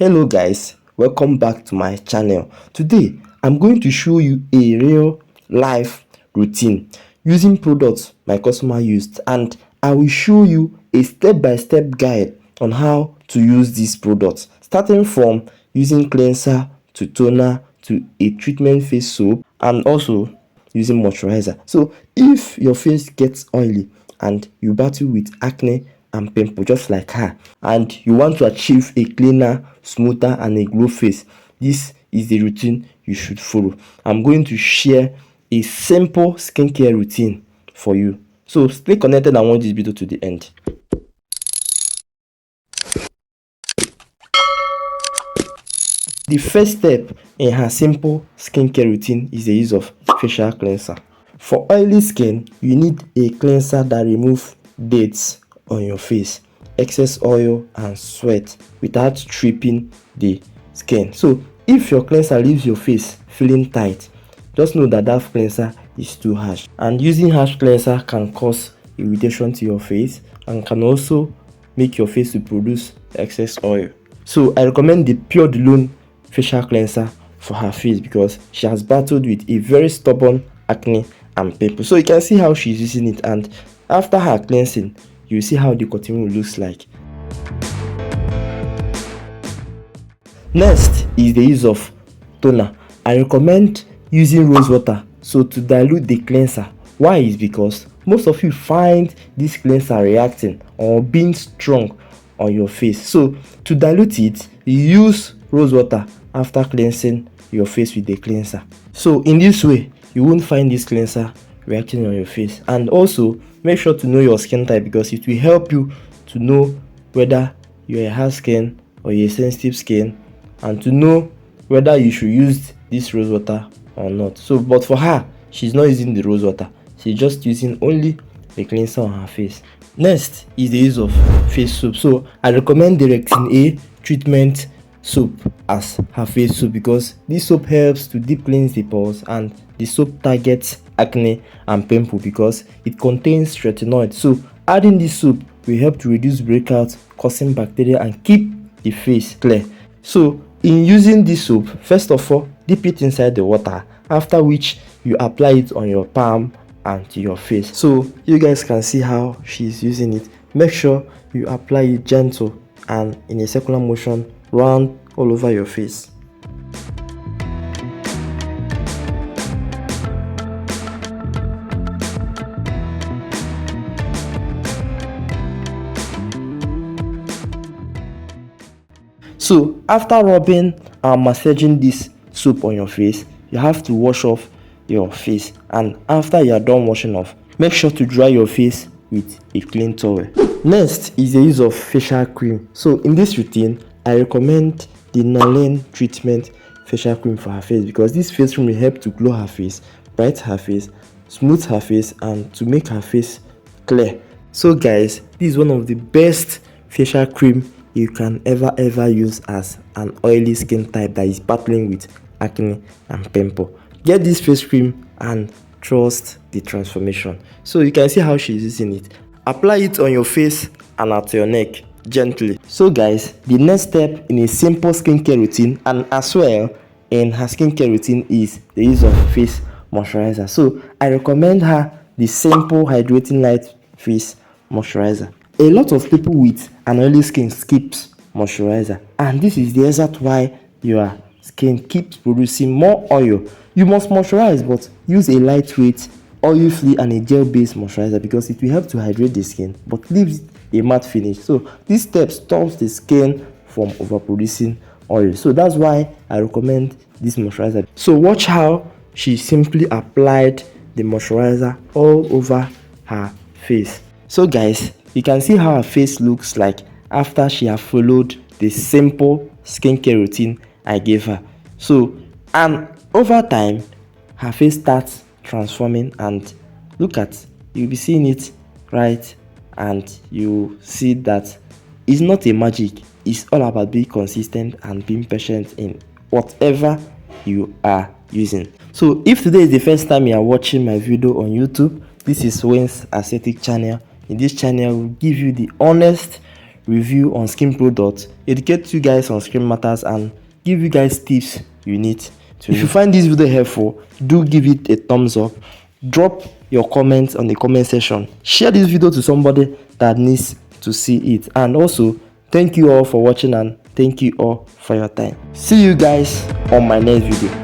Hello guys, welcome back to my channel. Today I'm going to show you a real life routine using products my customer used, and I will show you a step-by-step guide on how to use these products, starting from using cleanser to toner to a treatment face soap and also using moisturizer. So if your face gets oily and you battle with acne and pimple just like her, and you want to achieve a cleaner, smoother and a glow face, this is the routine you should follow. I'm going to share a simple skincare routine for you, so stay connected and watch this video to the end. The first step in her simple skincare routine is the use of facial cleanser. For oily skin, you need a cleanser that removes dates on your face, excess oil and sweat without stripping the skin. So if your cleanser leaves your face feeling tight, just know that cleanser is too harsh, and using harsh cleanser can cause irritation to your face and can also make your face to produce excess oil. So I recommend the Pure D'Lone facial cleanser for her face because she has battled with a very stubborn acne and pimples. So you can see how she's using it, and after her cleansing you see how the cotton wool looks like. Next is the use of toner. I recommend using rose water so to dilute the cleanser. Why is because most of you find this cleanser reacting or being strong on your face. So to dilute it, you use rose water after cleansing your face with the cleanser. So in this way you won't find this cleanser reacting on your face. And also make sure to know your skin type because it will help you to know whether you're a hard skin or you're a sensitive skin, and to know whether you should use this rose water or not. So but for her, she's not using the rose water, she's just using only the cleanser on her face. Next is the use of face soap. So I recommend the Rectin A treatment soap as her face soap because this soap helps to deep cleanse the pores, and the soap targets acne and pimple because it contains retinoid. So adding this soap will help to reduce breakouts causing bacteria and keep the face clear. So in using this soap, first of all, dip it inside the water, after which you apply it on your palm and to your face. So you guys can see how she's using it. Make sure you apply it gentle and in a circular motion round all over your face. So after rubbing and massaging this soap on your face, you have to wash off your face, and after you are done washing off, make sure to dry your face with a clean towel. Next is the use of facial cream. So in this routine, I recommend the Nolene treatment facial cream for her face because this face cream will help to glow her face, bright her face, smooth her face, and to make her face clear. So guys, this is one of the best facial cream you can ever use as an oily skin type that is battling with acne and pimple. Get this face cream and trust the transformation. So you can see how she's using it. Apply it on your face and at your neck gently. So guys, the next step in a simple skincare routine and as well in her skincare routine is the use of face moisturizer. So I recommend her the simple hydrating light face moisturizer. A lot of people with an oily skin skips moisturizer, and this is the exact why your skin keeps producing more oil. You must moisturize, but use a lightweight, oil-free and a gel-based moisturizer because it will help to hydrate the skin but leaves a matte finish. So this step stops the skin from overproducing oil. So that's why I recommend this moisturizer. So watch how she simply applied the moisturizer all over her face. So guys, you can see how her face looks like after she has followed the simple skincare routine I gave her. So and over time her face starts transforming, and look at, you'll be seeing it right, and you see that it's not a magic. It's all about being consistent and being patient in whatever you are using. So if today is the first time you are watching my video on YouTube, this is Wayne's Aesthetic channel. In this channel, we'll give you the honest review on skin products, educate you guys on skin matters, and give you guys tips you need to. If you find this video helpful, do give it a thumbs up, drop your comments on the comment section, share this video to somebody that needs to see it, and also thank you all for watching and thank you all for your time. See you guys on my next video.